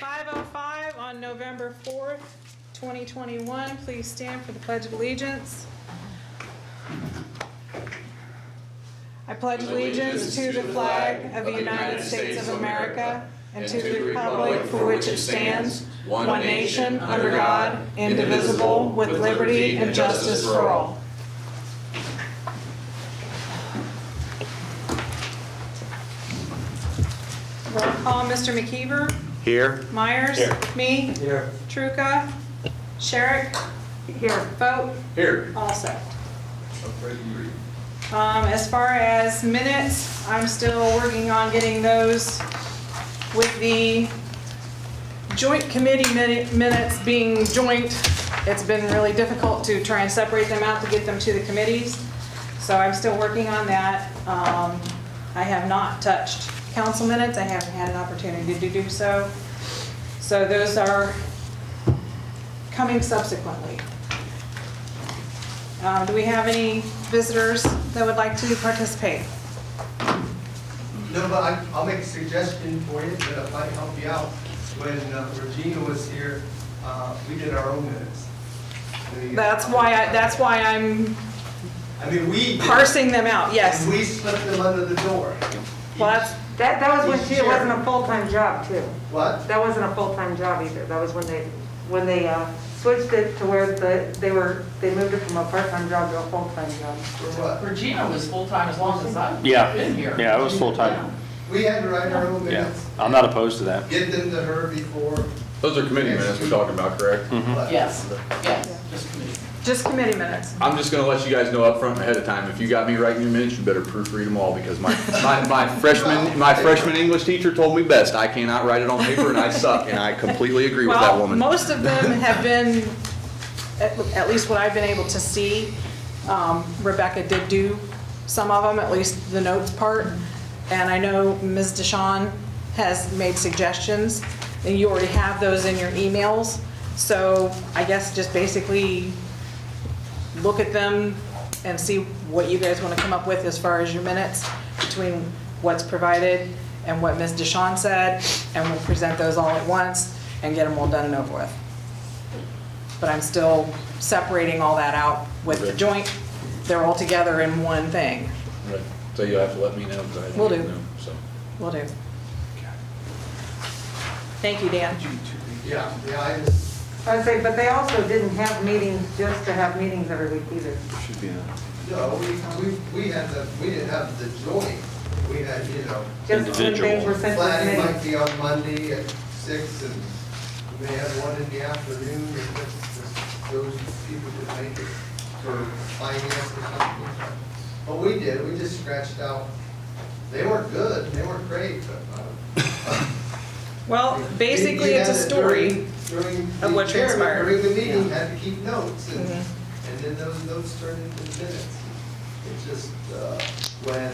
5:05 on November 4th, 2021. Please stand for the Pledge of Allegiance. I pledge allegiance to the flag of the United States of America and to the republic for which it stands, one nation, under God, indivisible, with liberty and justice for all. Roll call, Mr. McKeever. Here. Myers. Here. Me. Here. Truca. Sherrick. Here. Vote. Here. All set. As far as minutes, I'm still working on getting those with the joint committee minutes being joint. It's been really difficult to try and separate them out to get them to the committees. So I'm still working on that. I have not touched council minutes. I haven't had an opportunity to do so. So those are coming subsequently. Do we have any visitors that would like to participate? No, but I'll make a suggestion for you that might help you out. When Regina was here, we did our own minutes. That's why I'm I mean, we did. parsing them out, yes. And we slipped them under the door. Well, That was when Each it wasn't year. a full-time job too. What? That wasn't a full-time job either. That was when they switched it to where they moved it from a part-time job to a full-time job. For what? Regina was full-time as long as I've Yeah. been here. Yeah, I was full-time. We had to write our own Yeah, minutes. I'm not opposed to that. Get them to her before. Those are committee minutes we're talking about, correct? what? Yes, yes, just committee. just committee minutes. I'm just gonna let you guys know up front ahead of time, if you got me writing your minutes, you better proofread them all, because my freshman English teacher told me best, I cannot write it on paper and I suck, and I completely agree with that Well, woman. most of them have been, at least what I've been able to see, Rebecca did do some of them, at least the notes part. And I know Ms. DeShawn has made suggestions, and you already have those in your emails. So I guess just basically look at them and see what you guys want to come up with as far as your minutes between what's provided and what Ms. DeShawn said, and we'll present those all at once and get them all done and over with. But I'm still separating all that out with the joint. They're all together in one thing. Right. So you'll have to let me know, because I Will don't do. know, so. Will do. Thank you, Dan. Yeah, I just, I'd say, but they also didn't have meetings just to have meetings every week either. Should be a. no, we didn't have the joint. We had, Just when things were sent to the planning might committee. be on Monday at 6, and we may have one in the afternoon, if those people could make it for finance or something. But we did, we just scratched out, they weren't good, they weren't great, but. Well, basically, we it's a had it story. during of what the chairman, transpired. during the meeting, had to keep notes, and Mhm. then those notes turned into the minutes. It's just, when,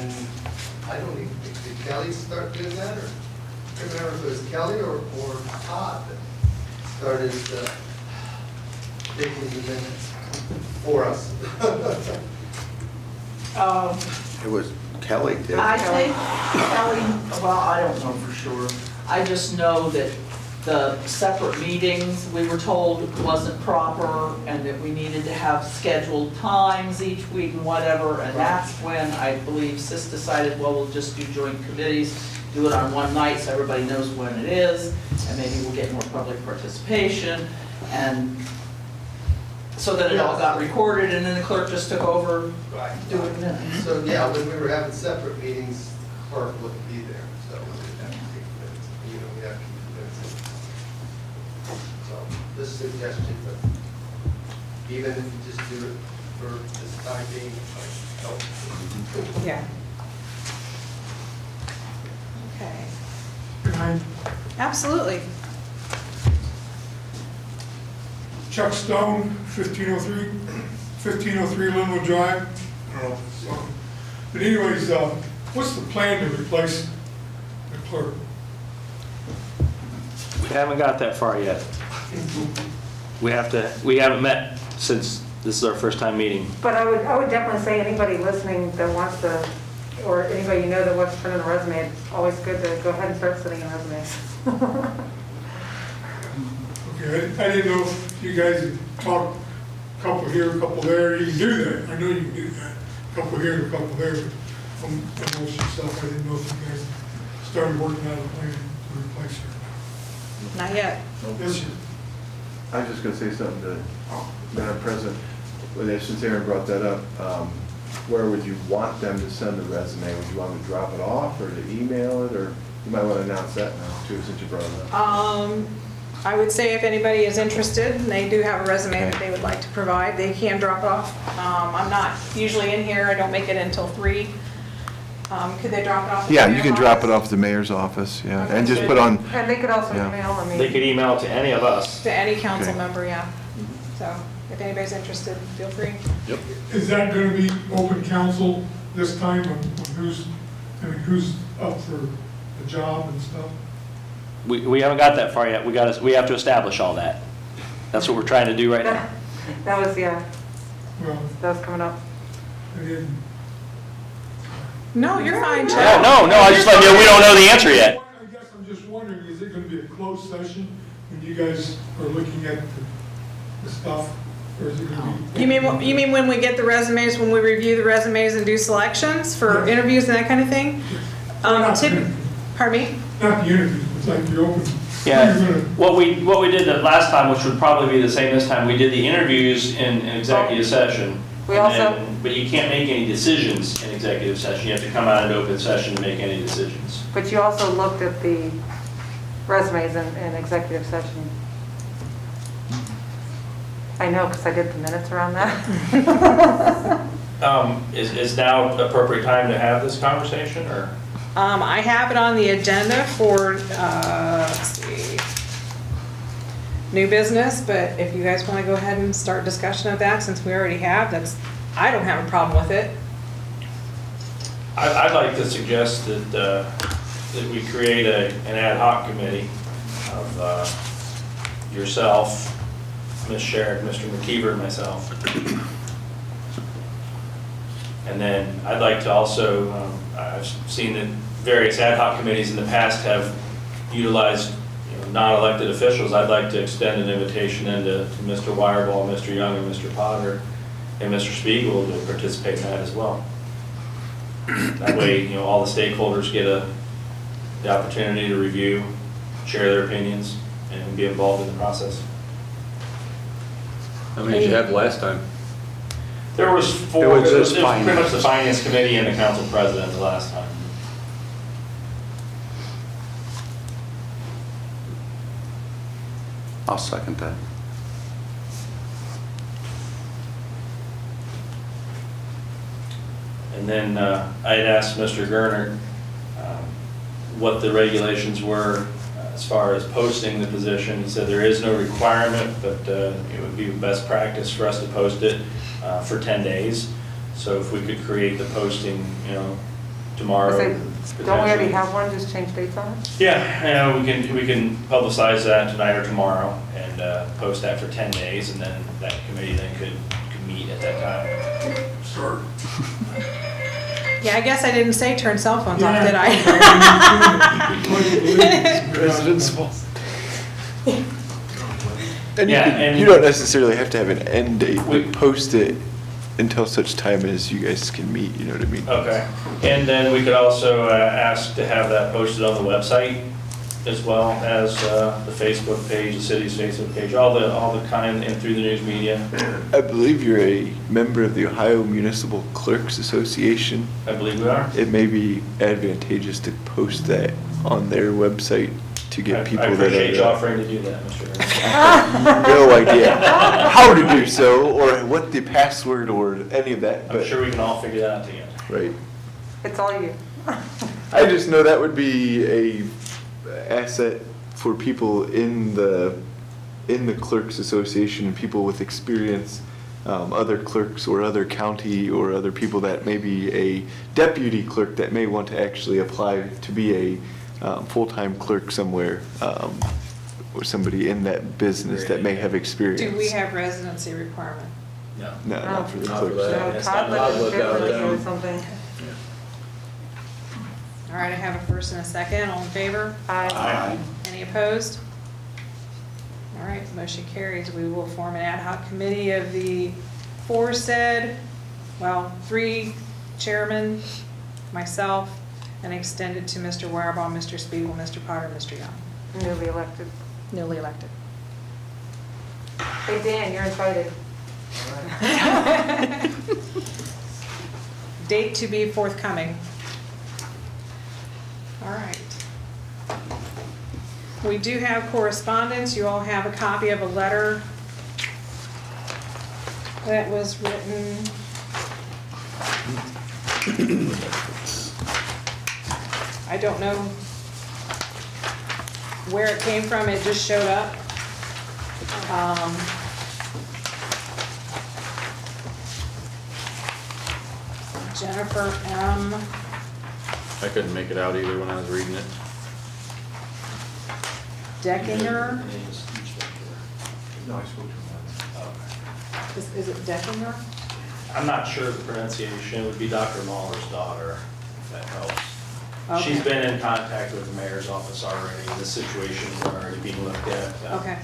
I don't even think, did Kelly start doing that, or, I can't remember if it was Kelly or Todd that started taking the minutes for us. It was Kelly did. I think Kelly, well, I don't know for sure. I just know that the separate meetings, we were told wasn't proper and that we needed to have scheduled times each week and whatever. And that's when I believe Sis decided, well, we'll just do joint committees, do it on one night so everybody knows when it is, and maybe we'll get more public participation. And so then it all got recorded, and then the clerk just took over doing minutes. So, yeah, when we were having separate meetings, clerk wouldn't be there, so we didn't have to take minutes, we have to keep minutes. So, this suggestion, but even if you just do it for this time being, like, help. Yeah. Okay. Absolutely. Chuck Stone, 1503 Linwood Drive. I don't know if it's on. But anyways, what's the plan to replace the clerk? We haven't got that far yet. We haven't met since this is our first time meeting. But I would definitely say anybody listening that wants to, or anybody you know that wants to put in a resume, it's always good to go ahead and start sending in resumes. Okay, I didn't know if you guys had talked, a couple here, a couple there, you can do that, I know you can do that, a couple here and a couple there, but amongst yourself, I didn't know if you guys started working out a plan to replace her. Not yet. Yes, sir. I was just gonna say something to Madam President, since Aaron brought that up, where would you want them to send the resume? Would you want them to drop it off or to email it, or you might want to announce that now too, since you brought it up? I would say if anybody is interested, and they do have a resume that they would like to provide, they can drop it off. I'm not usually in here, I don't make it until 3. Could they drop it off? at the Yeah, you mayor's can drop office? it off at the mayor's office, yeah, Okay, and just so- put on, And they could also Yeah. email, I mean. They could email it to any of us. To any council Okay. member, yeah. So if anybody's interested, feel free. Yep. Is that gonna be open council this time on who's up for the job and stuff? We haven't got that far yet. We have to establish all that. That's what we're trying to do right now. That was, yeah, Well, that was coming up. I didn't. No, you're fine, Chad. Yeah, no, I just let you know, we don't know the answer yet. I guess I'm just wondering, is it gonna be a closed session when you guys are looking at the stuff? Or is it gonna be? You mean when we get the resumes, when we review the resumes and do selections for Yeah. interviews and that kind of thing? Pardon me? Not the interviews, it's like the open. Yeah, You're gonna- what we did the last time, which would probably be the same this time, we did the interviews in executive session. We and also- then- But you can't make any decisions in executive session. You have to come out in open session to make any decisions. But you also looked at the resumes in executive session. I know, because I did the minutes around that. Is now appropriate time to have this conversation, or? I have it on the agenda for, let's see, new business, but if you guys want to go ahead and start discussion of that, since we already have, I don't have a problem with it. I'd like to suggest that we create an ad hoc committee of yourself, Ms. Sherrick, Mr. McKeever, and myself. And then I'd like to also, I've seen that various ad hoc committees in the past have utilized non-elected officials. I'd like to extend an invitation to Mr. Wireball, Mr. Young, and Mr. Potter, and Mr. Spiegel to participate in that as well. That way, all the stakeholders get the opportunity to review, share their opinions, and be involved in the process. How many did you have last time? There was four, It was it was just pretty much finance. the finance committee and the council president the last time. I'll second that. And then I had asked Mr. Gerner what the regulations were as far as posting the position. He said there is no requirement, but it would be best practice for us to post it for 10 days. So if we could create the posting, tomorrow. Don't we already have one, just change dates on it? Yeah, we can publicize that tonight or tomorrow and post that for 10 days, and then that committee then could meet at that time. Start. Yeah, I guess I didn't say turn cell phones off, did I? Residents' fault. And Yeah, and- you don't necessarily have to have an end date, We- but post it until such time as you guys can meet, you know what I mean? Okay, and then we could also ask to have that posted on the website as well as the Facebook page, the city's Facebook page, all the kind, and through the news media. I believe you're a member of the Ohio Municipal Clerks Association. I believe we are. It may be advantageous to post that on their website to get people I that appreciate you are, offering to do that, Mr. Ernst. no idea how to do so, or what the password, or any of that, I'm but, sure we can all figure that out together. right. It's all you. I just know that would be a asset for people in the Clerks Association, people with experience, other clerks or other county or other people that may be a deputy clerk that may want to actually apply to be a full-time clerk somewhere, or somebody in that business that may have experience. Do we have residency requirement? No. No, not for the Not for clerks. that. So it's Todd not looked allowed at to it down. or something. All right, I have a first and a second, all in favor? Aye. Any opposed? All right, motion carries. We will form an ad hoc committee of the aforesaid, well, 3 chairmen, myself, and extend it to Mr. Wirebaugh, Mr. Speedway, Mr. Potter, Mr. Young, Newly elected. newly elected. Hey, Dan, you're invited. Date to be forthcoming. All right. We do have correspondence. You all have a copy of a letter that was written. I don't know where it came from. It just showed up. Jennifer M. I couldn't make it out either when I was reading it. Deckinger. No, I spoke to him. Is it Deckinger? I'm not sure of the pronunciation, it would be Dr. Mahler's daughter, if that helps. Okay. She's been in contact with the mayor's office already, the situation is already being looked at. Okay,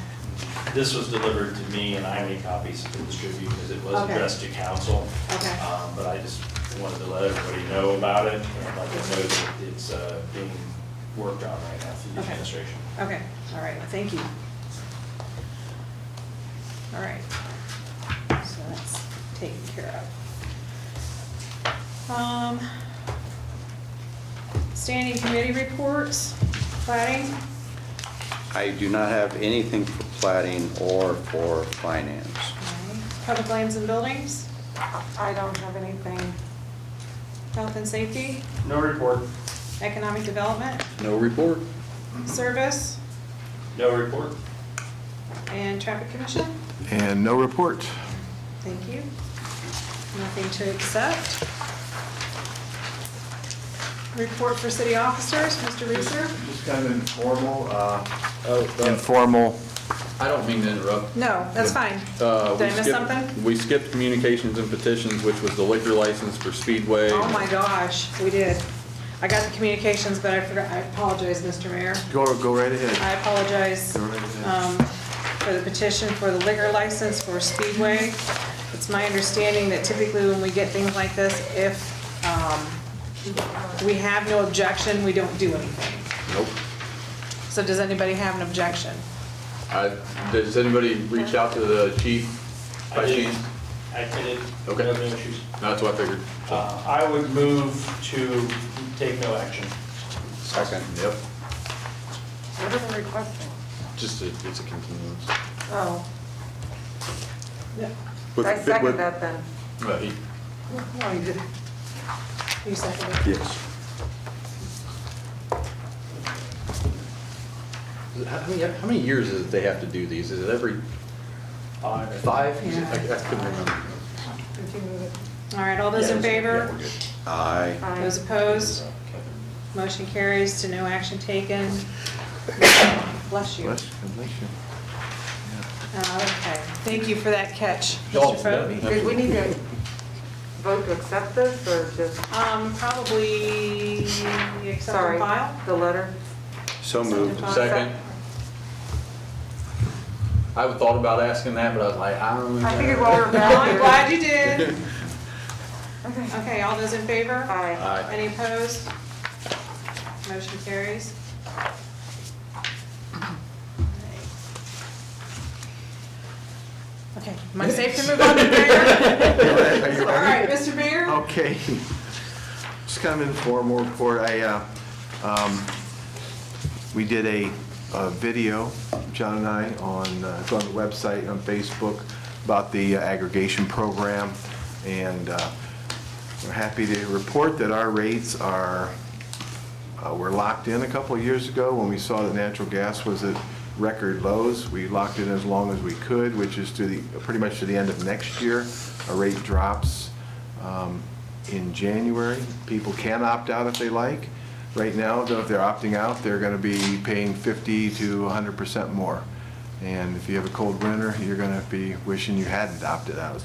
This was delivered to me and I made copies to distribute because it was Okay. addressed to council. okay, But I just wanted to let everybody know about it and let them know that it's being worked on right now through the Okay. administration. okay, all right, thank you. All right, so that's taken care of. Standing committee reports, plating, I do not have anything for plating or for finance. okay. Public lands and buildings, I don't have anything. health and safety, No report. economic development, No report. service, No report. and traffic commission. And no report. Thank you. Nothing to accept. Report for city officers, Mr. Reeser? Just kind of informal, Oh, informal. I don't mean to interrupt. No, that's fine. We Did I miss skipped- something? We skipped communications and petitions, which was the liquor license for Speedway. Oh my gosh, we did. I got the communications, but I forgot, I apologize, Mr. Mayor. Go right ahead. I apologize Go right ahead. for the petition for the liquor license for Speedway. It's my understanding that typically when we get things like this, if we have no objection, we don't do anything. Nope. So does anybody have an objection? Does anybody reach out to the chief by I did. chance? I did. Okay. No issues. That's what I figured. I would move to take no action. Second. Yep. What are they requesting? It's a continuance. Oh, With- I second with- that then. No, you didn't. You seconded it? Yes. How many years is it they have to do these? Is it every 5? Is it- I couldn't remember. All right, all those in Yeah, favor? we're good. Aye. Those opposed? Motion carries to no action taken. Bless you. Bless you. Okay, thank you for that catch, Oh, Mr. Foat. yeah. Did we need to vote to accept this or just, Probably accept sorry, and file? the letter? So moved. Second. I would thought about asking that, but I was like, I don't know. I figured while we're No, back I'm here. glad you did. Okay. Okay, all those in favor? Aye. Aye. Any opposed? Motion carries. Okay, am I safe to move on to mayor? All right, Mr. Mayor? Okay. Just kind of informal report. We did a video, John and I, it's on the website, on Facebook, about the aggregation program. And we're happy to report that our rates were locked in a couple of years ago when we saw that natural gas was at record lows. We locked it as long as we could, which is pretty much to the end of next year. Our rate drops in January. People can opt out if they like. Right now, though, if they're opting out, they're going to be paying 50 to 100% more. And if you have a cold winter, you're going to be wishing you hadn't opted out.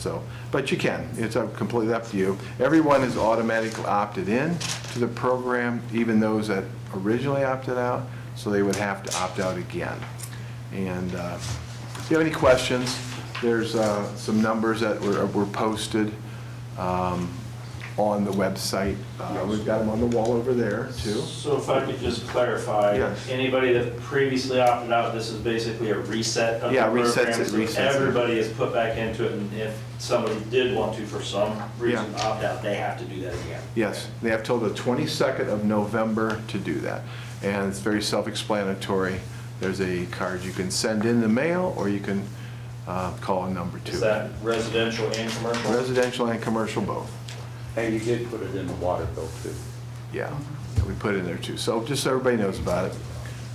But you can. It's completely up to you. Everyone is automatically opted in to the program, even those that originally opted out, so they would have to opt out again. And if you have any questions, there's some numbers that were posted on the website. We've got them on the wall over there, too. So if I could just clarify, Yes. anybody that previously opted out, this is basically a reset of the Yeah, program. resets it, So resets it. everybody is put back into it, and if somebody did want to, for some reason, opt out, they have to do that again. Yes, they have till the 22nd of November to do that. And it's very self-explanatory. There's a card you can send in the mail, or you can call a number 2. Is that residential and commercial? Residential and commercial both. And you did put it in the water bill too. Yeah, we put it in there too. So just so everybody knows about it.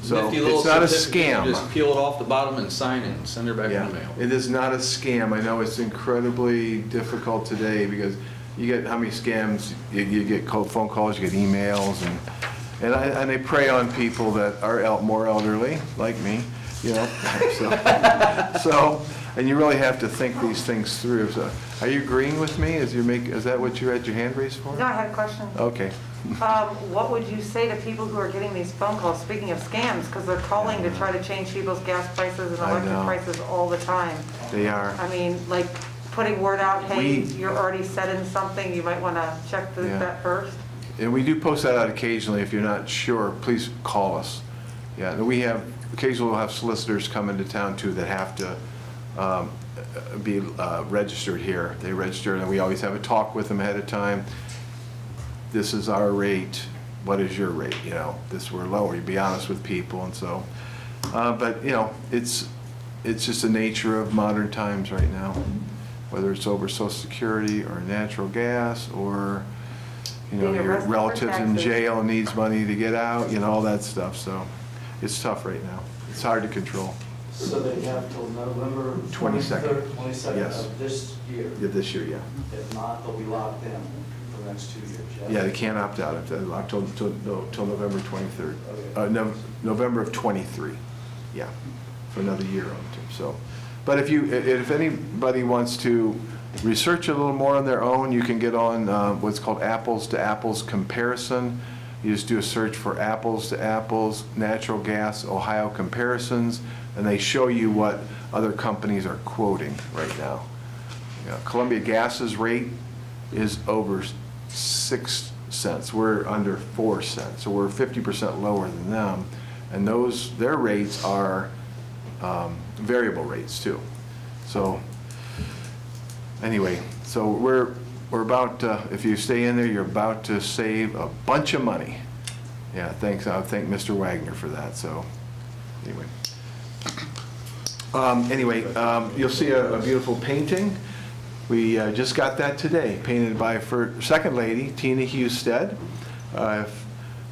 So Nifty little it's not a certificate, you scam. Just peel it off the bottom and sign it and send her back in Yeah, the mail. it is not a scam. I know it's incredibly difficult today because you get, how many scams? You get phone calls, you get emails, and they prey on people that are more elderly, like me, you know? So, and you really have to think these things through. So, are you agreeing with me? Is that what you had your hand raised for? No, I had a question. Okay. What would you say to people who are getting these phone calls, speaking of scams, because they're calling to try to change people's gas prices and I electric know. prices all the time? They are. I mean, like, putting word out, hey, We- you're already set in something, you might want to check Yeah. that first? And we do post that out occasionally. If you're not sure, please call us. Yeah, and occasionally we'll have solicitors come into town too that have to be registered here. They register, and we always have a talk with them ahead of time. This is our rate. What is your rate? You know, we're lower. You be honest with people, and so. But you know, it's just the nature of modern times right now. Whether it's over Social Security or natural gas, or you know, Being your arrested for relatives in taxes. jail and needs money to get out. You know, all that stuff. So it's tough right now. It's hard to control. So they have till November 22nd. 22nd Yes. of this year. Yeah, this year, yeah. If not, they'll be locked in for the next 2 years. Yeah, they can't opt out if they're locked till November 23rd. November of 23, yeah, for another year on them, so. But if anybody wants to research a little more on their own, you can get on what's called apples to apples comparison. You just do a search for apples to apples, natural gas, Ohio comparisons, and they show you what other companies are quoting right now. Columbia Gas's rate is over 6 cents. We're under 4 cents, so we're 50% lower than them. And their rates are variable rates too. So anyway, so we're about, if you stay in there, you're about to save a bunch of money. Yeah, thanks. I thank Mr. Wagner for that. So anyway. You'll see a beautiful painting. We just got that today, painted by Second Lady Tina Husted,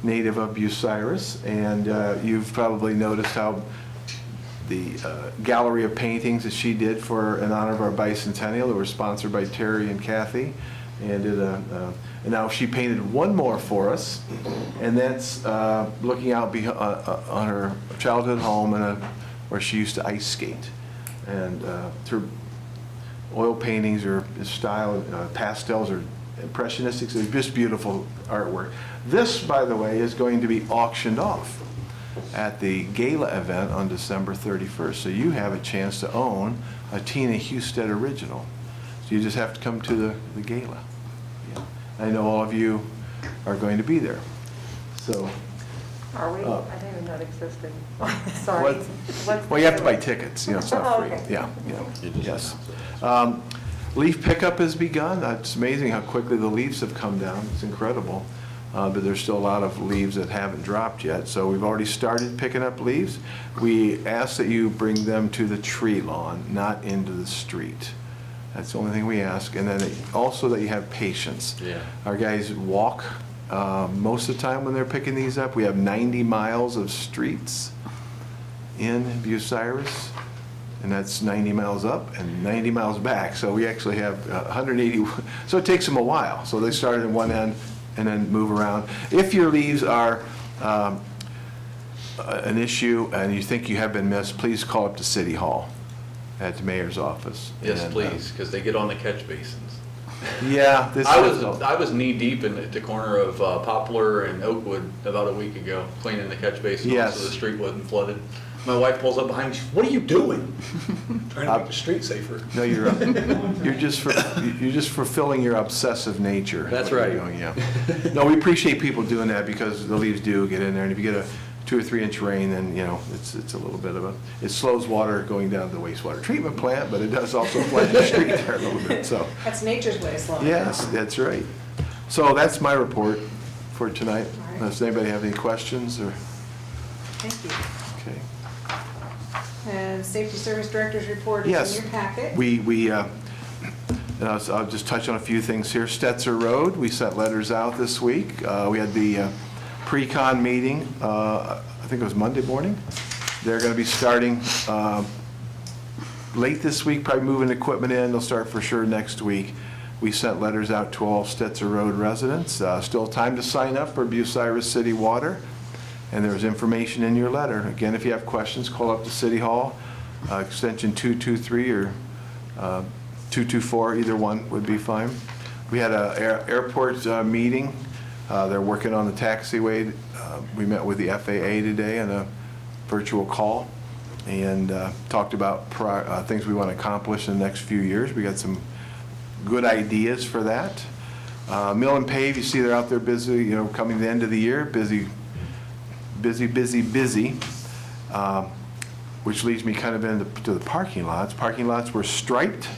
native of Bucyrus, and you've probably noticed how the gallery of paintings that she did in honor of our bicentennial that were sponsored by Terry and Kathy, and and now she painted one more for us, and that's looking out on her childhood home where she used to ice skate, and her oil paintings or style, pastels or impressionistics, they're just beautiful artwork. This, by the way, is going to be auctioned off at the gala event on December 31st. So you have a chance to own a Tina Husted original. So you just have to come to the gala. Yeah. I know all of you are going to be there. So. Are we? Uh, I didn't even know it existed. Sorry. Well, you have to buy tickets, you know, it's not Oh, free. okay. Yeah, yes. Leaf pickup has begun. It's amazing how quickly the leaves have come down. It's incredible. But there's still a lot of leaves that haven't dropped yet. So we've already started picking up leaves. We ask that you bring them to the tree lawn, not into the street. That's the only thing we ask. And then also that you have patience. Yeah. Our guys walk most of the time when they're picking these up. We have 90 miles of streets in Bucyrus, and that's 90 miles up and 90 miles back. So we actually have 180, so it takes them a while. So they start at one end and then move around. If your leaves are an issue and you think you have been missed, please call up to City Hall at the mayor's office. Yes, And, please, because they get on the catch basins. Yeah, this I was knee deep in the corner of Poplar and Oakwood about a week ago, cleaning the catch basin Yes. so the street wasn't flooded. My wife pulls up behind me, she says, "What are you doing?" Trying to make the street safer. No, you're just fulfilling your obsessive nature. That's what you're right. doing, yeah. No, we appreciate people doing that because the leaves do get in there, and if you get a 2 or 3 inch rain, then, you know, it's a little bit of it slows water going down to the wastewater treatment plant, but it does also flood the street there a little bit, so. That's nature's way of slowing Yes, down. that's right. So that's my report for tonight. All right. Does anybody have any questions, or, Thank you. okay. And Safety Service Director's report is Yes. in your packet. And I'll just touch on a few things here. Stetzer Road, we sent letters out this week. We had the pre-con meeting, I think it was Monday morning. They're going to be starting late this week, probably moving equipment in. They'll start for sure next week. We sent letters out to all Stetzer Road residents. Still time to sign up for Bucyrus City Water. And there's information in your letter. Again, if you have questions, call up to City Hall, extension 223 or 224, either one would be fine. We had an airport meeting. They're working on the taxiway. We met with the FAA today on a virtual call and talked about things we want to accomplish in the next few years. We got some good ideas for that. Mill and Pave, you see they're out there busy, you know, coming to the end of the year, busy, which leads me kind of into the parking lots. Parking lots were striped.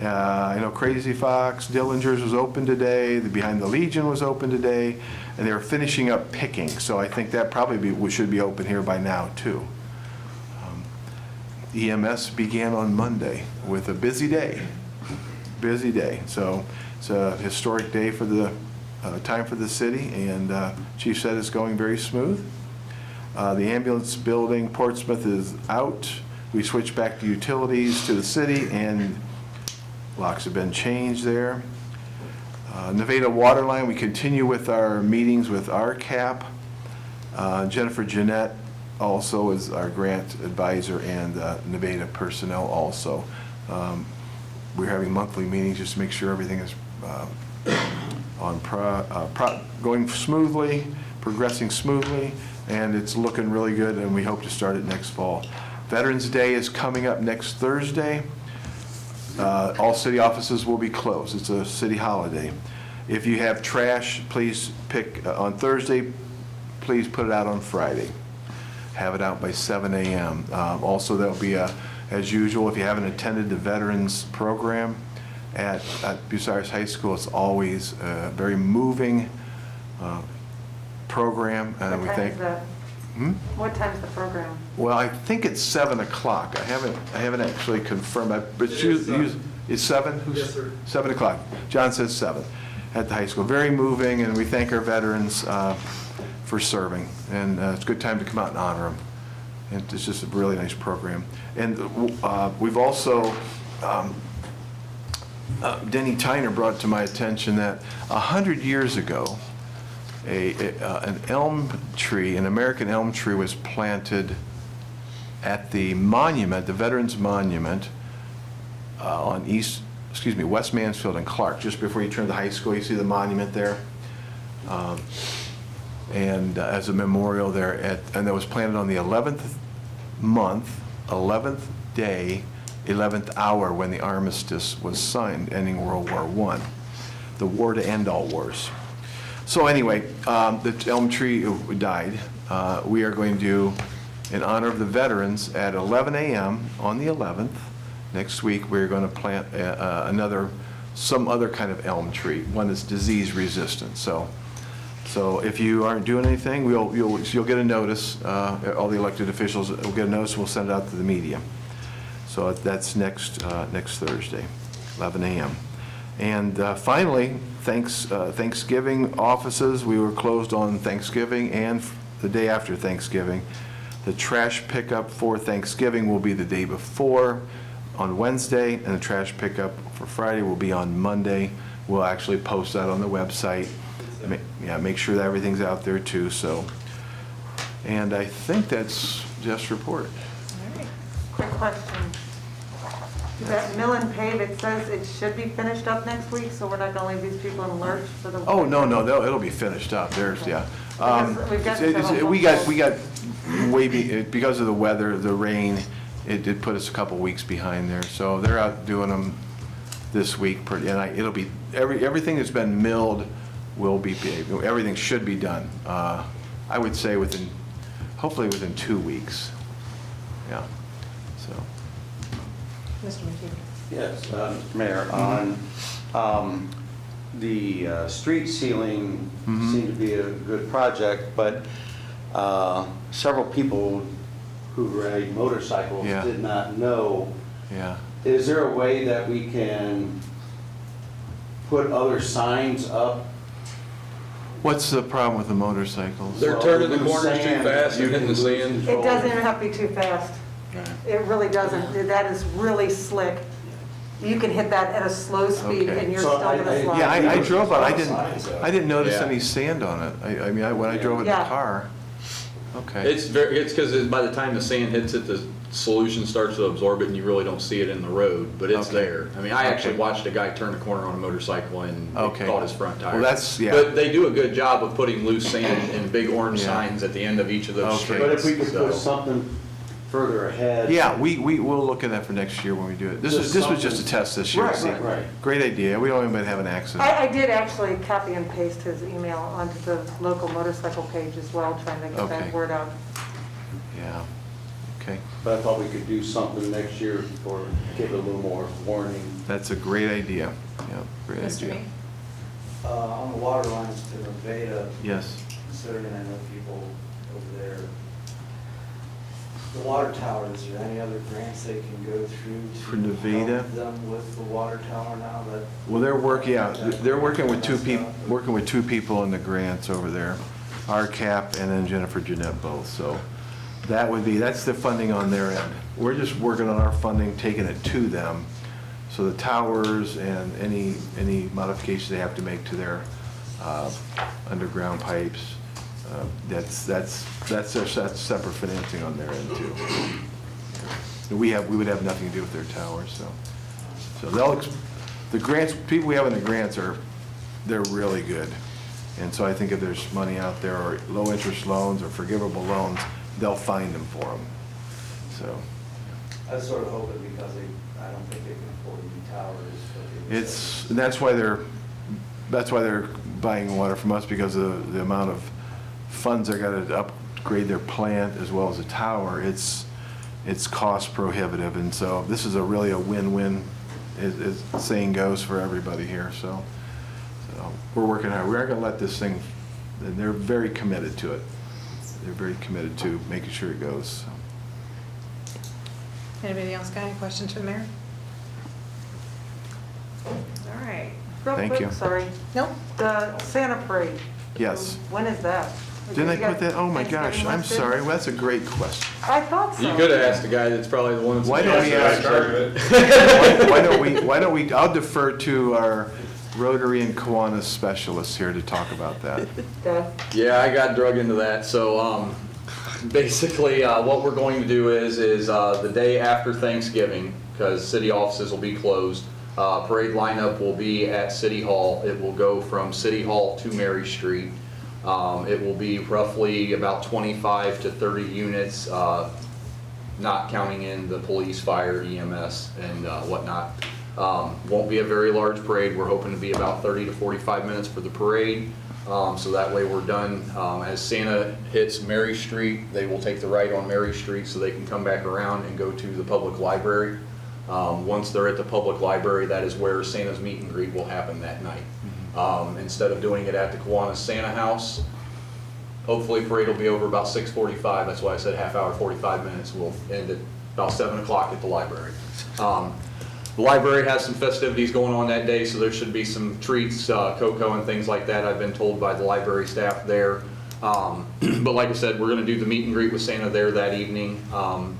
I know Crazy Fox, Dillinger's was open today, the Behind the Legion was open today, and they were finishing up picking, so I think that probably should be open here by now too. EMS began on Monday with a busy day, so it's a historic day for the time for the city, and Chief said it's going very smooth. The ambulance building, Portsmouth, is out. We switched back to utilities to the city, and locks have been changed there. Nevada Waterline, we continue with our meetings with RCAP. Jennifer Jeanette also is our grant advisor, and Nevada personnel also. We're having monthly meetings just to make sure everything is going smoothly, progressing smoothly, and it's looking really good, and we hope to start it next fall. Veterans Day is coming up next Thursday. All city offices will be closed. It's a city holiday. If you have trash, please pick on Thursday. Please put it out on Friday. Have it out by 7 a.m. Also, there'll be as usual, if you haven't attended the Veterans Program at Bucyrus High School, it's always a very moving program, and we think. What time's the program? Well, I think it's 7 o'clock. I haven't actually confirmed, but it's 7? Yes, sir. 7 o'clock. John says 7 at the high school. Very moving, and we thank our veterans for serving, and it's a good time to come out and honor them. And it's just a really nice program. And we've also, Denny Tyner brought to my attention that 100 years ago, an elm tree, an American elm tree, was planted at the monument, the Veterans Monument, on West Mansfield and Clerk, just before you turn to the high school. You see the monument there, and as a memorial there, and that was planted on the 11th month, 11th day, 11th hour when the armistice was signed, ending World War I, the war to end all wars. So anyway, the elm tree died. We are going to do, in honor of the veterans, at 11 a.m. on the 11th, next week, we're going to plant some other kind of elm tree, one that's disease resistant. So if you aren't doing anything, you'll get a notice. All the elected officials will get a notice. We'll send it out to the media. So that's next Thursday, 11 a.m. And finally, Thanksgiving offices. We were closed on Thanksgiving and the day after Thanksgiving. The trash pickup for Thanksgiving will be the day before, on Wednesday, and the trash pickup for Friday will be on Monday. We'll actually post that on the website. Make sure that everything's out there too. So, and I think that's Jeff's report. All right. Quick question. That mill and pave, it says it should be finished up next week, so we're not gonna leave these people in the lurch for the. Oh, no, it'll be finished up, there's, yeah. Because we've got several We got because of the weather, the rain, it did put us a couple weeks behind there, so they're out doing them this week, and it'll be, everything that's been milled will be paved, everything should be done. I would say hopefully within 2 weeks, yeah, so. Mr. McKee. Yes, Mr. Mayor, on the street ceiling seemed to be a good project, but several people who ride motorcycles Yeah. did not know. Yeah. Is there a way that we can put other signs up? What's the problem with the motorcycles? They're turning the corners too Sand, fast and you hitting the can lose sand. control. It doesn't even have to be too fast. It really doesn't. That is really slick. You can hit that at a slow speed Okay. and you're So still I- gonna slide. Yeah, I drove it, Signs up. I didn't notice Yeah. any sand on it. I mean, when I drove it in the Yeah. car. Okay. It's because by the time the sand hits it, the solution starts to absorb it and you really don't see it in the road, but it's Okay. there. I mean, I actually Okay. watched a guy turn a corner on a motorcycle and Okay. it caught his front tire. Well, that's, yeah. But they do a good job of putting loose sand and big orange Yeah. signs at the end of each of those Okay. streets. But if we could so- put something further ahead. Yeah, we'll look at that for next year when we do it. This was just a test this year. Right, See, right. Great idea. We don't even have an accident. I did actually copy and paste his email onto the local motorcycle page as well, trying to get Okay. that word out. Yeah. Okay. But I thought we could do something next year or give it a little more warning. That's a great idea. Yeah, great Mr. idea. Mee? On the water lines to Nevada, Yes. considering I know people over there, the water tower, is there any other grants they can go through For to Nevada? help them with the water tower now that? Well, they're working with two people in the grants over there, RCAP and then Jennifer Jeanette both, so that's the funding on their end. We're just working on our funding, taking it to them, so the towers and any modifications they have to make to their underground pipes, that's separate financing on their end too. We would have nothing to do with their towers, so the grants, people we have in the grants they're really good. And so I think if there's money out there, or low-interest loans, or forgivable loans, they'll find them for them, so. I was sort of hoping because I don't think they can afford new towers. but they would say- And that's why they're buying water from us, because of the amount of funds they're gonna upgrade their plant as well as the tower. It's cost prohibitive, and so this is really a win-win, as the saying goes, for everybody here, so we're working hard. We aren't gonna let this thing, and they're very committed to it. They're very committed to making sure it goes, so. Anybody else got any questions for the mayor? All right. Real Thank quick, you. sorry. Nope. The Santa Parade. Yes. When is that? Didn't I You got put that? Oh my gosh, Thanksgiving I'm listed? sorry. Well, that's a great question. I thought so. You could have asked the guy that's probably the one that's. Why don't we ask, why don't we, I'll defer to our Rotary and Kiwanis specialists here to talk about that. Yeah, I got drug into that. So basically, what we're going to do is the day after Thanksgiving, because city offices will be closed, parade lineup will be at City Hall. It will go from City Hall to Mary Street. It will be roughly about 25 to 30 units, not counting in the police, fire, EMS, and whatnot. Won't be a very large parade. We're hoping to be about 30 to 45 minutes for the parade. So that way we're done. As Santa hits Mary Street, they will take the right on Mary Street so they can come back around and go to the public library. Once they're at the public library, that is where Santa's meet and greet will happen that night. Instead of doing it at the Kiwanis Santa House, hopefully parade will be over about 6:45. That's why I said half hour, 45 minutes. We'll end at about 7 o'clock at the library. The library has some festivities going on that day, so there should be some treats, cocoa and things like that, I've been told by the library staff there. But like I said, we're gonna do the meet and greet with Santa there that evening,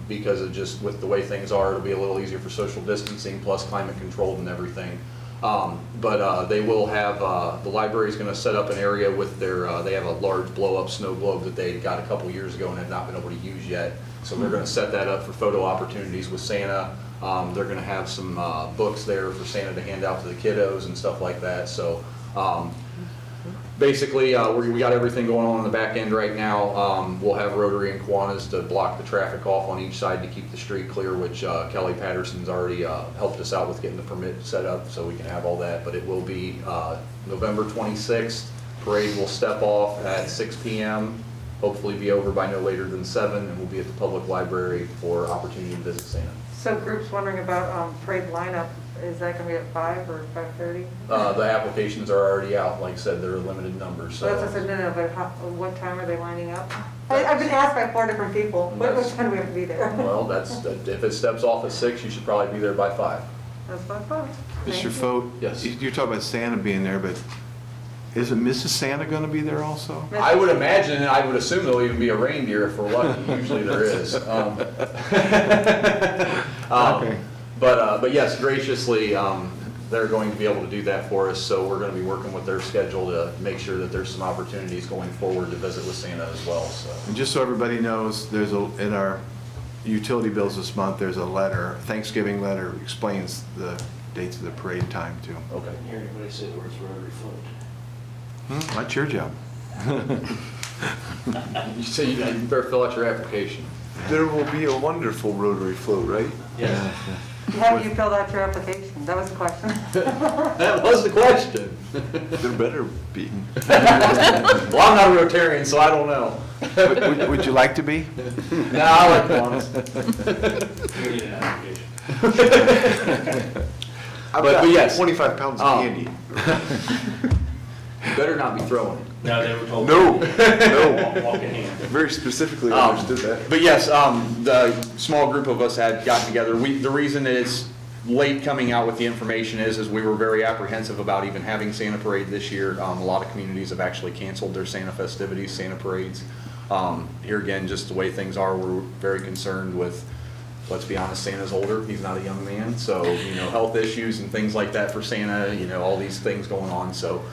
because of just with the way things are, it'll be a little easier for social distancing, plus climate controlled and everything. But they will have, the library's gonna set up an area with their, they have a large blow-up snow globe that they got a couple years ago and have not been able to use yet. So they're gonna set that up for photo opportunities with Santa. They're gonna have some books there for Santa to hand out to the kiddos and stuff like that. So basically, we got everything going on the back end right now. We'll have Rotary and Kiwanis to block the traffic off on each side to keep the street clear, which Kelly Patterson's already helped us out with getting the permit set up so we can have all that. But it will be November 26th. Parade will step off at 6 p.m. Hopefully be over by no later than 7, and we'll be at the public library for opportunity to visit Santa. So groups wondering about parade lineup, is that going to be at 5 or 5:30? The applications are already out. Like I said, they're a limited number, so. That's what I said, no, but what time are they lining up? I've been asked by 4 different people, what time do we have to be there? Well, if it steps off at 6, you should probably be there by 5. That's my thought. Mr. Foat? Yes. You're talking about Santa being there, but isn't Mrs. Santa going to be there also? I would imagine, and I would assume there'll even be a reindeer if we're lucky. Usually there is. Okay. But yes, graciously, they're going to be able to do that for us. So we're going to be working with their schedule to make sure that there's some opportunities going forward to visit with Santa as well. So. And just so everybody knows, in our utility bills this month, there's a letter, Thanksgiving letter, explains the dates of the parade time too. Okay. I didn't hear anybody say the words rotary float. That's your job. You say you better fill out your application. There will be a wonderful rotary float, right? Yes. Have you filled out your application? That was the question. That was the question. There better be. Well, I'm not a Rotarian, so I don't know. Would you like to be? No, I like Kiwanis. We need an application. I've But got yes. 25 pounds of candy. You better not be throwing it. No, they were told. No, Walk no. in hand. Very specifically understood that. But yes, the small group of us had gotten together. The reason it's late coming out with the information is we were very apprehensive about even having Santa Parade this year. A lot of communities have actually canceled their Santa festivities, Santa parades. Here again, just the way things are, we're very concerned with, let's be honest, Santa's older. He's not a young man. So, health issues and things like that for Santa, all these things going on. So.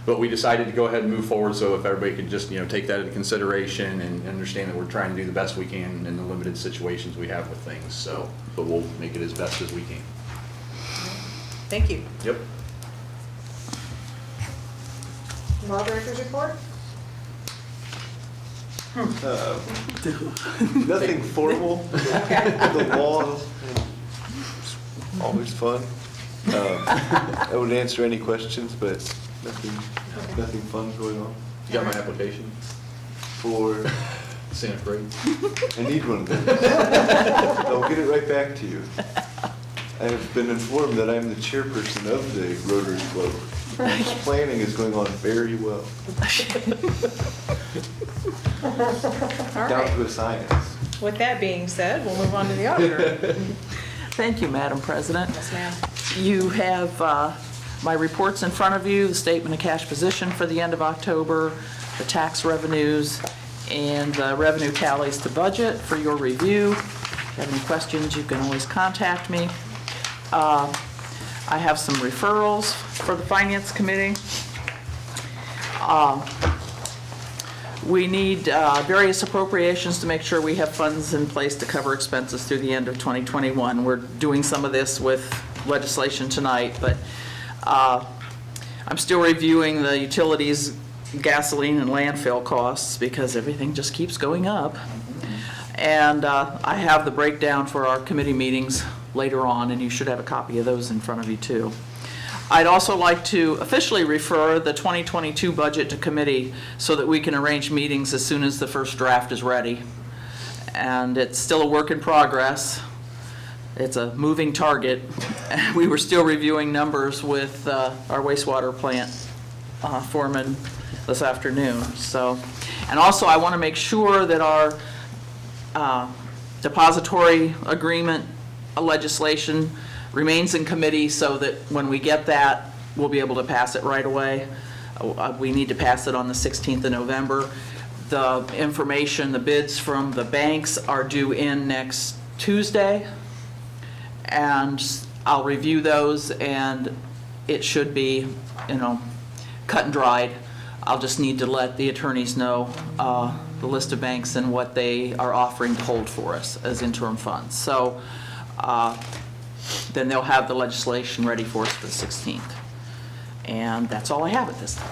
But we decided to go ahead and move forward, so if everybody could just, take that into consideration and understand that we're trying to do the best we can in the limited situations we have with things, so, but we'll make it as best as we can. Thank you. Yep. Moderator's report? Nothing formal. The law is always fun. I would answer any questions, but nothing fun going on. You got my application For Santa Parade? I need one of those. I'll get it right back to you. I have been informed that I'm the chairperson of the Rotary Club. Planning is going on very well. All Down right. to a science. With that being said, we'll move on to the auditor. Thank you, Madam President. Yes, ma'am. You have my reports in front of you, the statement of cash position for the end of October, the tax revenues, and the revenue tallies to budget for your review. If you have any questions, you can always contact me. I have some referrals for the Finance Committee. We need various appropriations to make sure we have funds in place to cover expenses through the end of 2021. We're doing some of this with legislation tonight, but I'm still reviewing the utilities, gasoline, and landfill costs because everything just keeps going up. And I have the breakdown for our committee meetings later on, and you should have a copy of those in front of you too. I'd also like to officially refer the 2022 budget to committee so that we can arrange meetings as soon as the first draft is ready. And it's still a work in progress. It's a moving target. We were still reviewing numbers with our wastewater plant foreman this afternoon. So, and also I want to make sure that our depository agreement legislation remains in committee so that when we get that, we'll be able to pass it right away. We need to pass it on the 16th of November. The information, the bids from the banks are due in next Tuesday, and I'll review those and it should be, cut and dried. I'll just need to let the attorneys know the list of banks and what they are offering to hold for us as interim funds. So then they'll have the legislation ready for us for the 16th. And that's all I have at this time.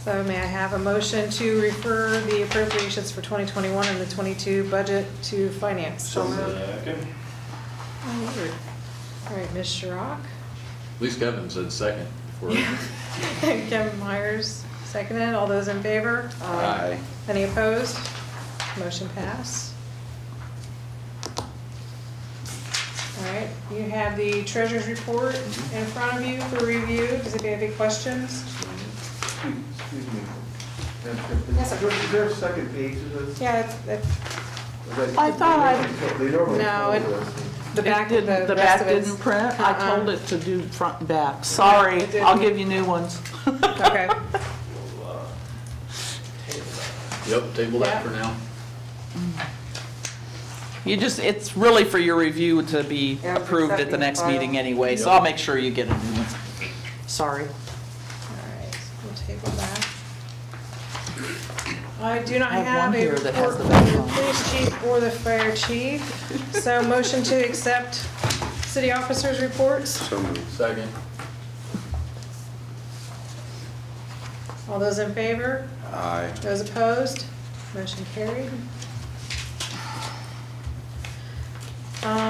So may I have a motion to refer the appropriations for 2021 and the 22 budget to finance? Second. All right, Ms. Shrock. At least Kevin said second. before- Kevin Myers, seconded. All those in favor? Aye. Any opposed? Motion passed. All right, you have the treasurer's report in front of you for review. Does anybody have any questions? Excuse me. Yes, sir. Is there a second page to this? Yeah, I thought They normally No, it- follow this. the back, the rest back of it's- didn't print. I told it to do front and back. Sorry, it didn't. I'll give you new ones. Okay. Yep, table Yeah. that for now. It's really for your review to be Yeah, it's approved at the accepting next file. meeting anyway, so Yep. I'll make sure you get a new one. Sorry. All right, we'll table that. I do not I have have one a here that has report the from the background. police chief or the fire chief. So motion to accept city officers' reports. So moved. Second. All those in favor? Aye. Those opposed? Motion carried.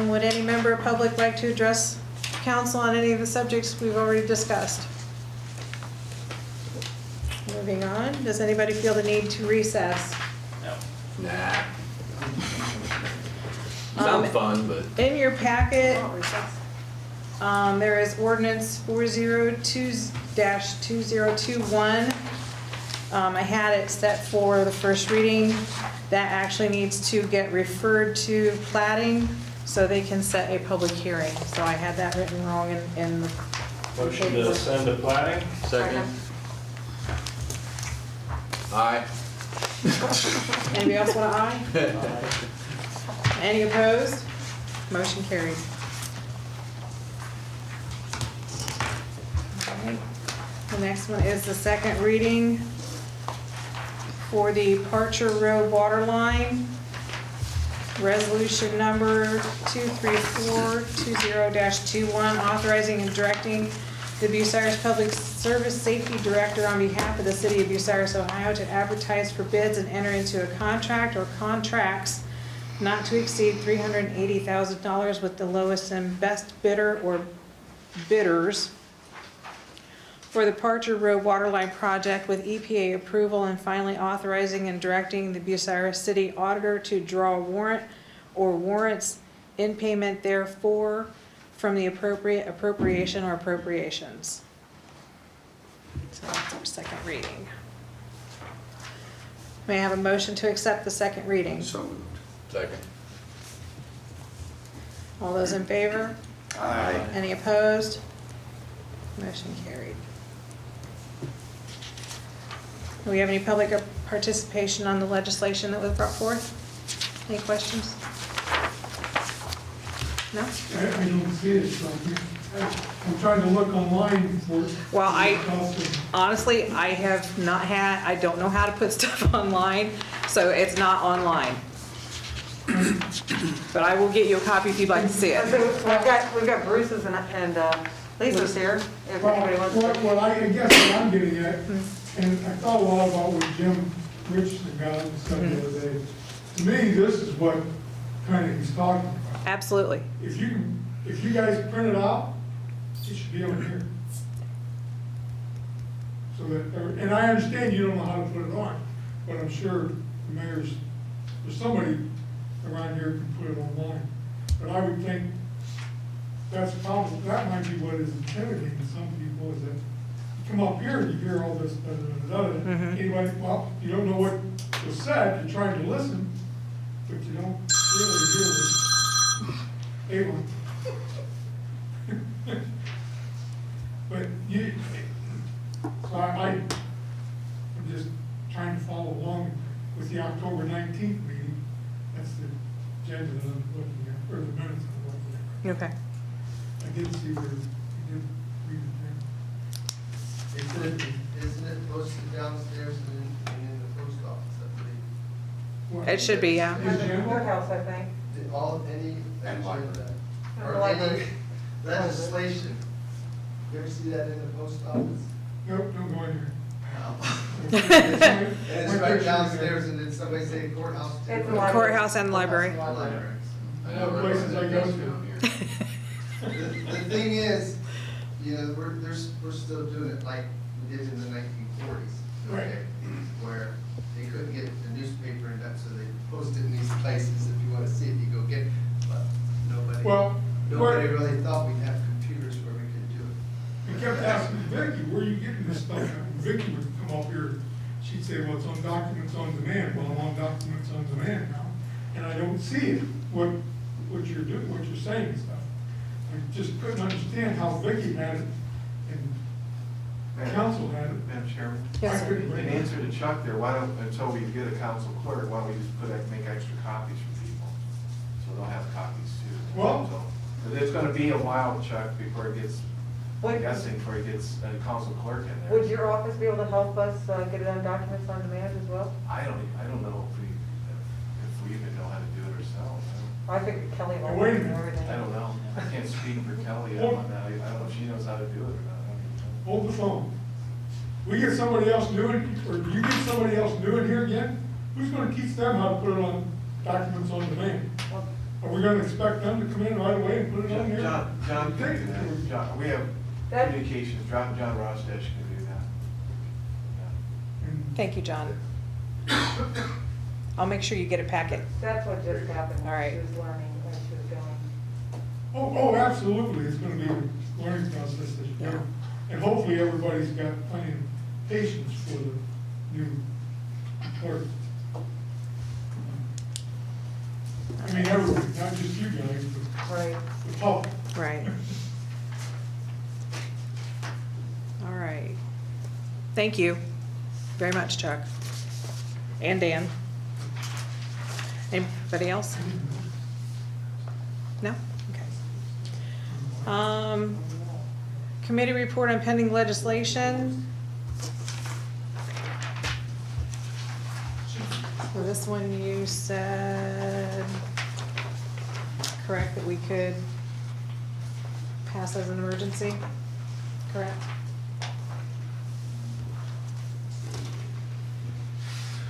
Would any member of public like to address council on any of the subjects we've already discussed? Moving on, does anybody feel the need to recess? Nah. Sounds fun, but. In your packet, there is ordinance 402-2021. I had it set for the first reading. That actually needs to get referred to plating so they can set a public hearing. So I had that written wrong in the. Motion to send to plating? Second. Aye. Anybody else want an aye? Any opposed? Motion carried. All right. The next one is the second reading for the Parcher Road water line. Resolution number 23420-21, authorizing and directing the Bucyrus Public Service Safety Director on behalf of the City of Bucyrus, Ohio, to advertise for bids and enter into a contract or contracts not to exceed $380,000 with the lowest and best bidder or bidders for the Parcher Road Waterline Project with EPA approval, and finally authorizing and directing the Bucyrus City Auditor to draw a warrant or warrants in payment therefore from the appropriate appropriation or appropriations. So that's our second reading. May I have a motion to accept the second reading? So moved. Second. All those in favor? Aye. Any opposed? Motion carried. Do we have any public participation on the legislation that was brought forth? Any questions? No? I don't see it, so I'm trying to look online for it. Well, honestly, I have not had, I don't know how to put stuff online, so it's not online. But I will get you a copy if you'd like to see So it. we've got Bruce's and Lisa's here, if anybody wants to. Well, I guess what I'm getting at, and I thought a lot about what Jim Richardson got and stuff the other day. To me, this is what kind of he's talking about. Absolutely. If you guys print it out, it should be on here. So that, and I understand you don't know how to put it on, but I'm sure the mayor's, or somebody around here can put it online. But I would think that's probably, that might be what is intimidating to some people, is that you come up here and you hear all this, anyway, well, you don't know what was said, you're trying to listen, but you don't really hear this. Avon. But you, so I'm just trying to follow along with the October 19th meeting. That's the agenda that I'm looking at, or the minutes I'm looking at. Okay. I did see where you did read it. Isn't it posted downstairs and in the post office, I believe? It should be, yeah. In the courthouse, I think. Any agenda or The library. any legislation, you ever see that in the post office? Nope, don't go in here. And it's right downstairs and then somebody say courthouse. too. It's the library. Courthouse and library. Library. I know places I go to. The thing is, you know, we're still doing it like we did in the 1940s. Right. Where they couldn't get the newspaper and that, so they posted in these places. If you want to see it, you go get it. But Well, nobody really thought we'd have computers where we could do it. we kept asking Vicky, where are you getting this stuff? And Vicky would come up here, she'd say, well, it's on documents on demand. Well, I'm on documents on demand now, and I don't see it, what you're doing, what you're saying and stuff. I just couldn't understand how Vicky had it and council had it. Madam Chairman? Yes, I sir. couldn't In bring it. answer to Chuck there, why don't, until we get a council clerk, why don't we just make extra copies for people? So they'll have copies too. Well- So, but it's gonna be a while, Chuck, before it gets, I'm Would- guessing, before it gets a council clerk in there. Would your office be able to help us get it on documents on demand as well? I don't know if we even know how to do it ourselves. I think Kelly will. Wait a minute. everything. I don't know. I can't speak for Kelly on that. I don't know if she knows how to do it or not. I don't even know. Hold the phone. We get somebody else new in, or you get somebody else new in here again, who's gonna teach them how to put it on documents on demand? Are we gonna expect them to come in right away and put it on here? John can do Take it. that. John, we have That- communications, John Rostesh can do that. And Thank you, John. I'll make sure you get a packet. That's what just happened. All right. She was learning when she was going. Oh, absolutely, it's gonna be a learning process as you go. And hopefully, everybody's got plenty of patience for the new clerk. I mean, everybody, not just you guys, but Right. the public. Right. All right. Thank you very much, Chuck. And Dan. Anybody else? No? Okay. Committee report on pending legislation. So this one you said, correct, that we could pass as an emergency, correct?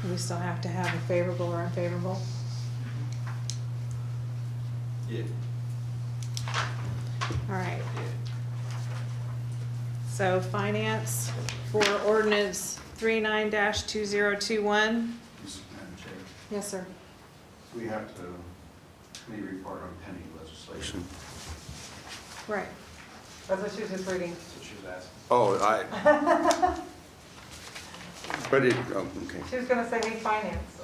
We still have to have a favorable or unfavorable? Yeah. All right. So finance for ordinance 39-2021. Madam Chair, Yes, sir. we have to committee report on pending legislation. Right. That's what she was just reading. That's what she was asking. Oh, but it, okay. She was gonna say need finance.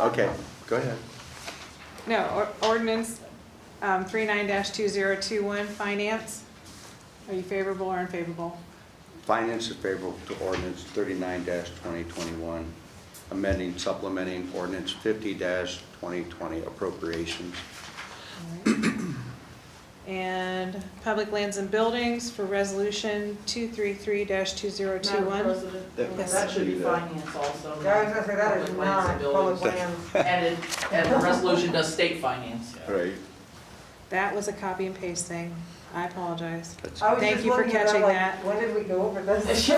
Okay, go ahead. No, ordinance 39-2021, finance. Are you favorable or unfavorable? Finance is favorable to ordinance 39-2021, amending, supplementing ordinance 50-2020 appropriations. All right. And public lands and buildings for resolution 233-2021. Madam President, Yes. that should be finance also. Yeah, I was gonna say that is Public lands and not public buildings. lands. And the resolution does state finance. Right. That was a copy and paste thing. I apologize. That's I was Thank just you for looking at catching like, that. when did we go over this?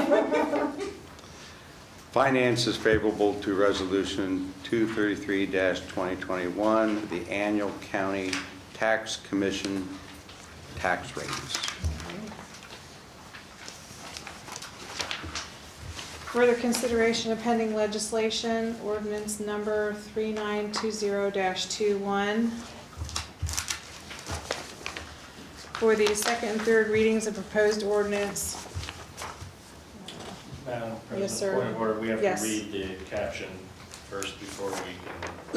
Finance is favorable to resolution 233-2021, the annual county tax commission tax rates. Further consideration of pending legislation, ordinance number 3920-21. For the second and third readings of proposed ordinance. Madam Yes, sir. President, point of order, we have Yes. to read the caption first before we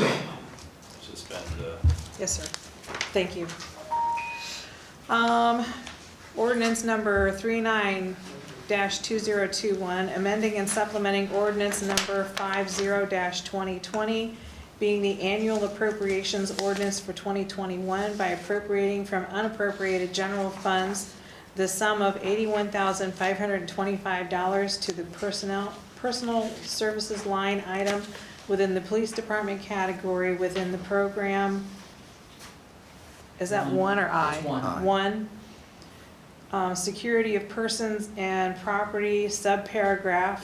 can suspend the. Yes, sir. Thank you. Ordinance number 39-2021, amending and supplementing ordinance number 50-2020, being the annual appropriations ordinance for 2021 by appropriating from unappropriated general funds the sum of $81,525 to the personal services line item within the police department category within the program. Is that one or I? It's one. One. Security of persons and property, subparagraph,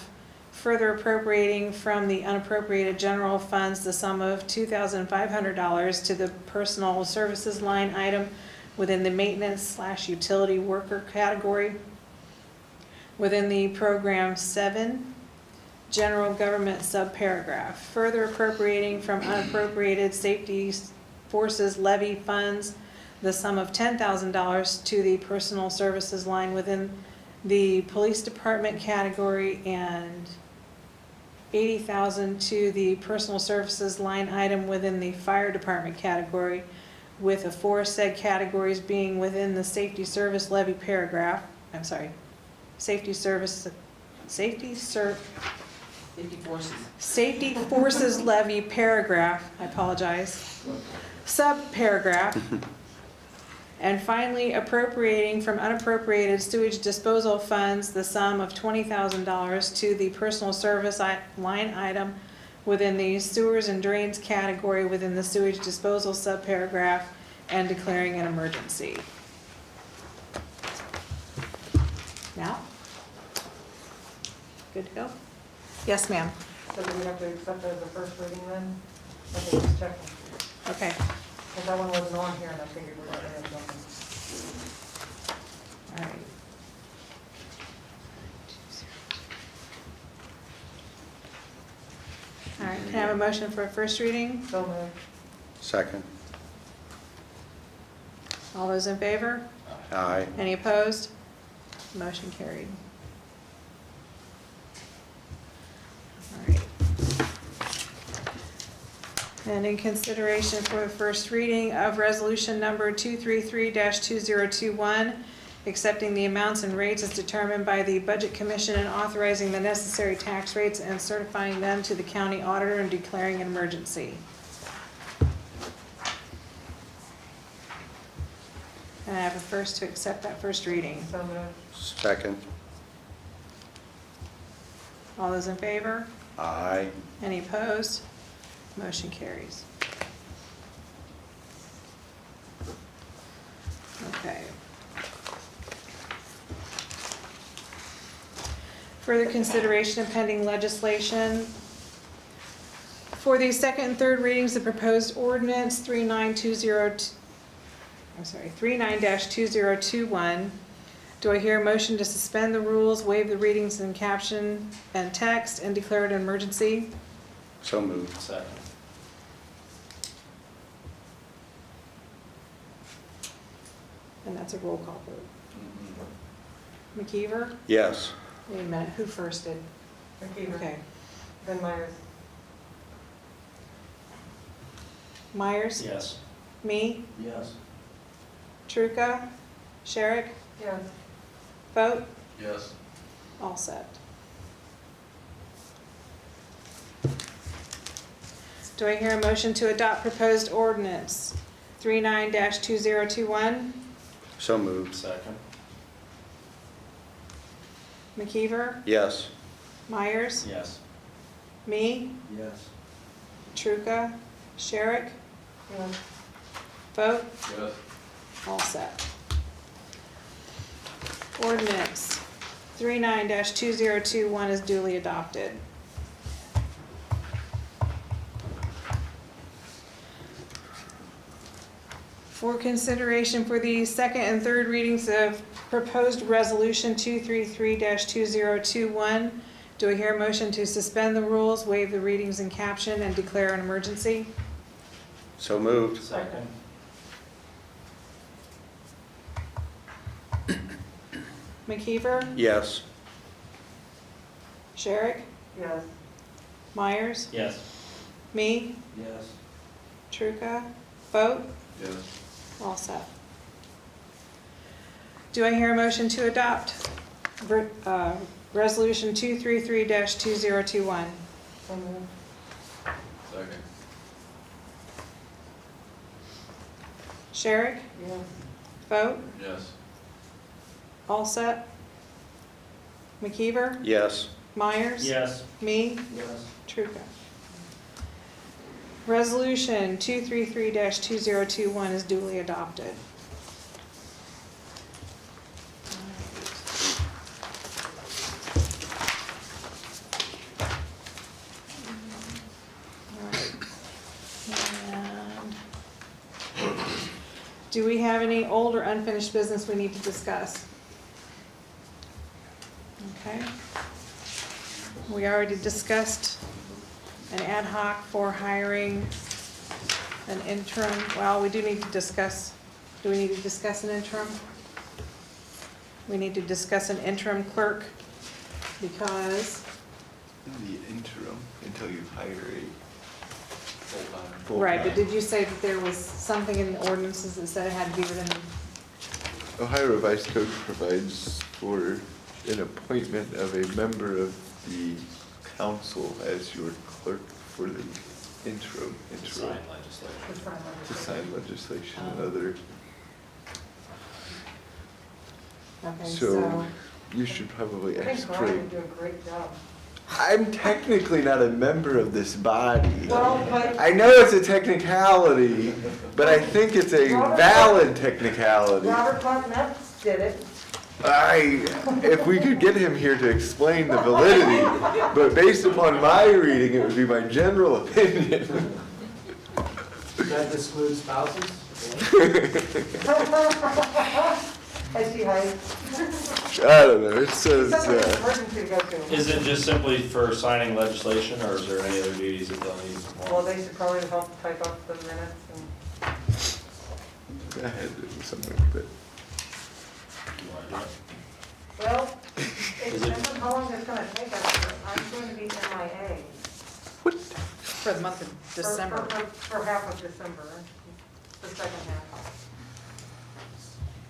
further appropriating from the unappropriated general funds the sum of $2,500 to the personal services line item within the maintenance/utility worker category. Within the program 7, general government subparagraph, further appropriating from unappropriated safety forces levy funds the sum of $10,000 to the personal services line within the police department category and $80,000 to the personal services line item within the fire department category, with the aforesaid categories being within the safety service levy paragraph. I'm sorry, safety forces levy paragraph, I apologize, subparagraph. And finally, appropriating from unappropriated sewage disposal funds the sum of $20,000 to the personal service line item within the sewers and drains category within the sewage disposal subparagraph and declaring an emergency. Now? Good to go? Yes, ma'am. So do we have to accept that as a first reading then? I think it's checking. Okay. Because that one wasn't on here and I figured we were going to have something. All right. All right, can I have a motion for a first reading? So moved. Second. All those in favor? Aye. Any opposed? Motion carried. All right. And in consideration for the first reading of resolution number 233-2021, accepting the amounts and rates as determined by the Budget Commission and authorizing the necessary tax rates and certifying them to the county auditor and declaring an emergency. And I have a first to accept that first reading. So moved. Second. All those in favor? Aye. Any opposed? Motion carries. Okay. Further consideration of pending legislation. For the second and third readings, the proposed ordinance 39-2021. Do I hear a motion to suspend the rules, waive the readings and caption and text, and declare it an emergency? So moved. Second. And that's a roll call vote. McKeever? Yes. Wait a minute, who first did? McKeever. Okay. Then Myers. Myers? Yes. Me? Yes. Truca? Sherrick? Yes. Vote? Yes. All set. Do I hear a motion to adopt proposed ordinance 39-2021? So moved. Second. McKeever? Yes. Myers? Yes. Me? Yes. Truca? Sherrick? Yes. Vote? Yes. All set. Ordinance 39-2021 is duly adopted. For consideration for the second and third readings of proposed resolution 233-2021, do I hear a motion to suspend the rules, waive the readings and caption, and declare an emergency? So moved. Second. McKeever? Yes. Sherrick? Yes. Myers? Yes. Me? Yes. Truca? Vote? Yes. All set. Do I hear a motion to adopt Resolution 233-2021? So moved. Second. Sherrick? Yes. Vote? Yes. Allset? McKeever? Yes. Myers? Yes. Me? Yes. Truca. Resolution 233-2021 is duly adopted. Alright. And do we have any old or unfinished business we need to discuss? Okay. We already discussed an ad hoc for hiring an interim. Well, we do need to discuss, do we need to discuss an interim? We need to discuss an interim clerk because, The interim until you hire a full-time. right, but did you say that there was something in the ordinances that said it had to be within? Ohio Revised Code provides for an appointment of a member of the council as your clerk for the interim. Sign legislation. To sign legislation and other, Okay, so so, you should probably I think ask Brian for. would do a great job. I'm technically not a member of this body. Well, but I know it's a technicality, but I think it's a valid technicality. Robert Clark did it. If we could get him here to explain the validity, but based upon my reading, it would be my general opinion. Does that exclude spouses? As she hides. I don't know, it says, Something that's emergency to go to. Is it just simply for signing legislation, or is there any other duties that they'll need? Well, they should probably help type up the minutes and. I had it was something like that. You wanna do it? Well, it Is it- depends on how long it's gonna take us. I'm going to be MIA. for the month of December. For half of December, the second half.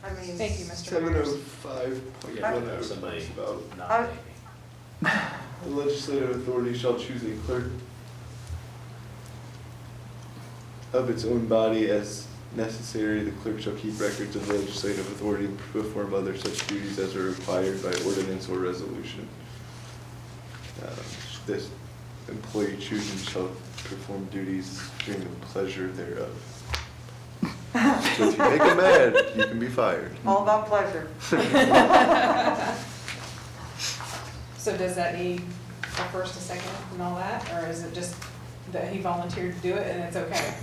I mean. Thank you, Mr. Myers. 705.10 Somebody talks about nominate me. the legislative authority shall choose a clerk of its own body as necessary. The clerk shall keep records of the legislative authority and perform other such duties as are required by ordinance or resolution. This employee choosing shall perform duties during the pleasure thereof. So if you make him mad, you can be fired. All about pleasure. So does that need a first, a second, and all that, or is it just that he volunteered to do it and it's okay?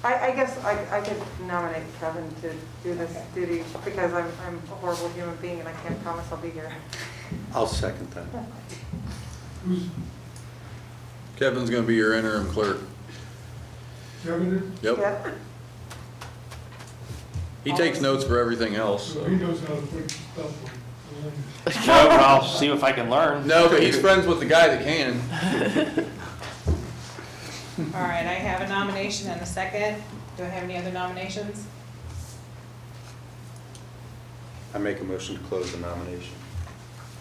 I guess I could nominate Kevin to do this Okay. duty because I'm a horrible human being and I can't promise I'll be here. I'll second that. Who's, Kevin's gonna be your interim clerk. Kevin, Yep. Yeah. He takes notes for everything else, so so. he knows how to put stuff on. No, but I'll see if I can learn. No, but he's friends with the guy that can. All right, I have a nomination and a second. Do I have any other nominations? I make a motion to close the nomination.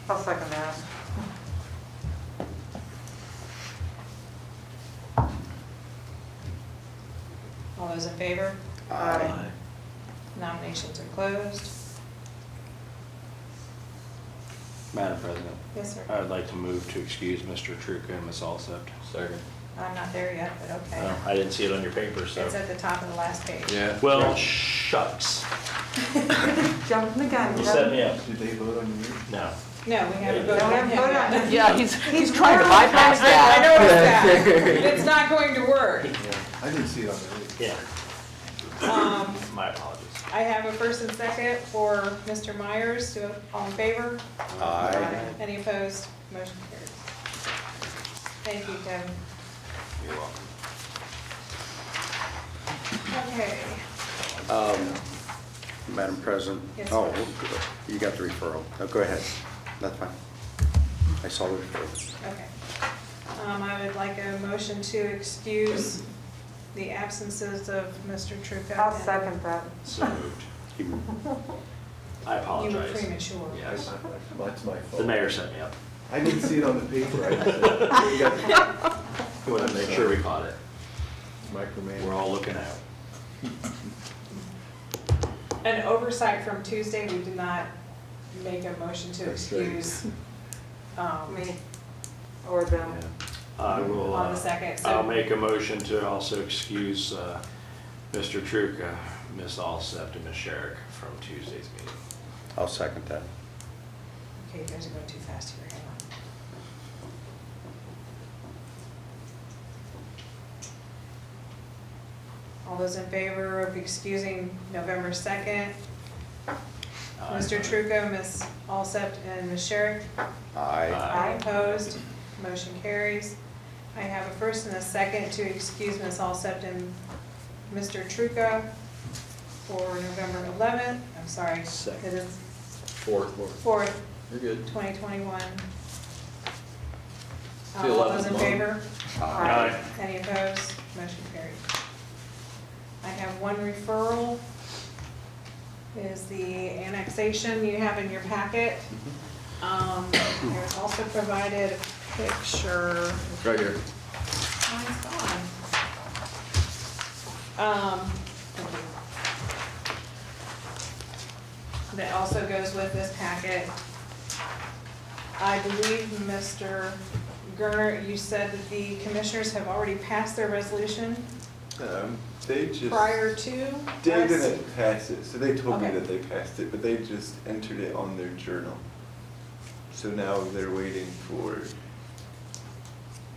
I'll second that. All those in favor? Aye. Nominations are closed. Madam President, Yes, sir. I would like to move to excuse Mr. Truca and Ms. Alsept. Second. I'm not there yet, but okay. I didn't see it on your paper, so. It's at the top of the last page. Yeah. Well, shucks. Jumping the gun, You set Kevin. me up. Did they vote on you? No. No, we haven't No, voted we on haven't him voted on yet. him. Yeah, he's trying to bypass I that. noticed that. It's not going to work. I didn't see it on the Yeah, Um, my apologies. I have a first and second for Mr. Myers. All in favor? Aye. Any opposed? Motion carries. Thank you, Kevin. You're welcome. Okay. Madam President? Yes, Oh, sir. you got the referral. No, go ahead. That's fine. I saw the referral. Okay. I would like a motion to excuse the absences of Mr. Truca. I'll and- second that. So moved. I You were apologize. premature. Yes. That's my fault. The mayor set me up. I didn't see it on the paper. I just We want to make sure we caught it. micromanaged. We're all looking out. An oversight from Tuesday, we did not make a motion to That's right. excuse Me or them. I will, on the second. So- I'll make a motion to also excuse Mr. Truca, Ms. Alsept, and Ms. Sherrick from Tuesday's meeting. I'll second that. Okay, you guys are going too fast here, hang on. All those in favor of excusing November 2nd? Mr. Truco, Ms. Alsept, and Ms. Sherrick? Aye. Opposed? Motion carries. I have a first and a second to excuse Ms. Alsept and Mr. Truco for November 11th. I'm sorry. Second. It is Fourth. 4th, You're good. 2021. It's the All those 11th in month. favor? Aye. Any opposed? Motion carried. I have one referral. Is the annexation you have in your packet. There's also provided a picture. Right here. Mine's gone. Thank you. That also goes with this packet. I believe, Mr. Gerner, you said that the commissioners have already passed their resolution They just. prior to They us? didn't pass it, so they told me Okay. that they passed it, but they just entered it on their journal. So now they're waiting for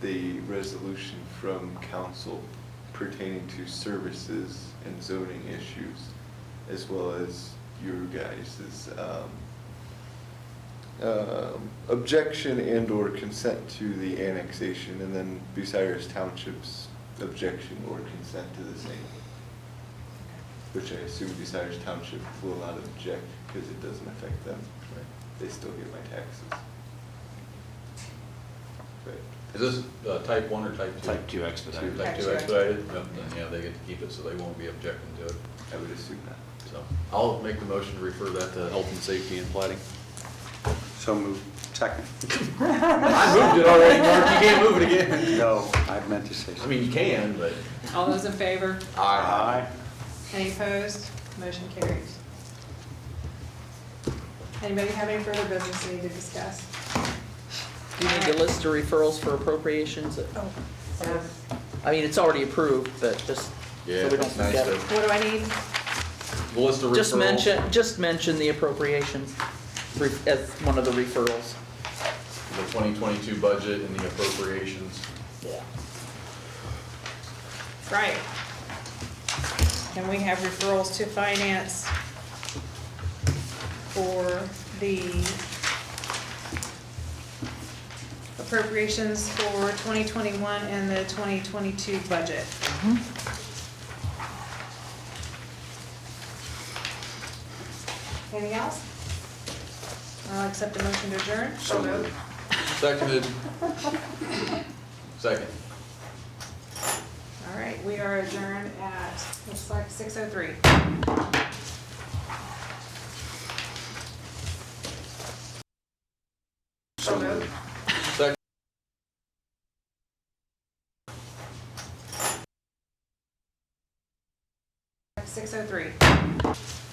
the resolution from council pertaining to services and zoning issues, as well as your guys' objection and or consent to the annexation, and then Bucyrus Township's objection or consent to the same. Which I assume Bucyrus Township will not object because it doesn't affect them. They still get my taxes. Right. Is this type 1 or type 2? Type 2 expedited. Type 2 expedited? Yep, then yeah, they get to keep it, so they won't be objecting to it. I would assume that. So I'll make the motion to refer that to health and safety and plating. So moved. Second. I moved it already, Mark, you can't move it again. No, I meant to say I something. mean, you can, but. All those in favor? Aye. Any opposed? Motion carries. Anybody have any further business they need to discuss? Do you need to list the referrals for appropriations? Oh. I mean, it's already approved, but just Yeah, so we don't it's nice forget to- it. What do I need? The list of referrals. Just mention the appropriations as one of the referrals. The 2022 budget and the appropriations. Yeah. Right. And we have referrals to finance for the appropriations for 2021 and the 2022 budget. Anything else? I'll accept a motion to adjourn. So moved. Seconded. Second. All right, we are adjourned at, looks like 6:03. So moved. Second. 6:03.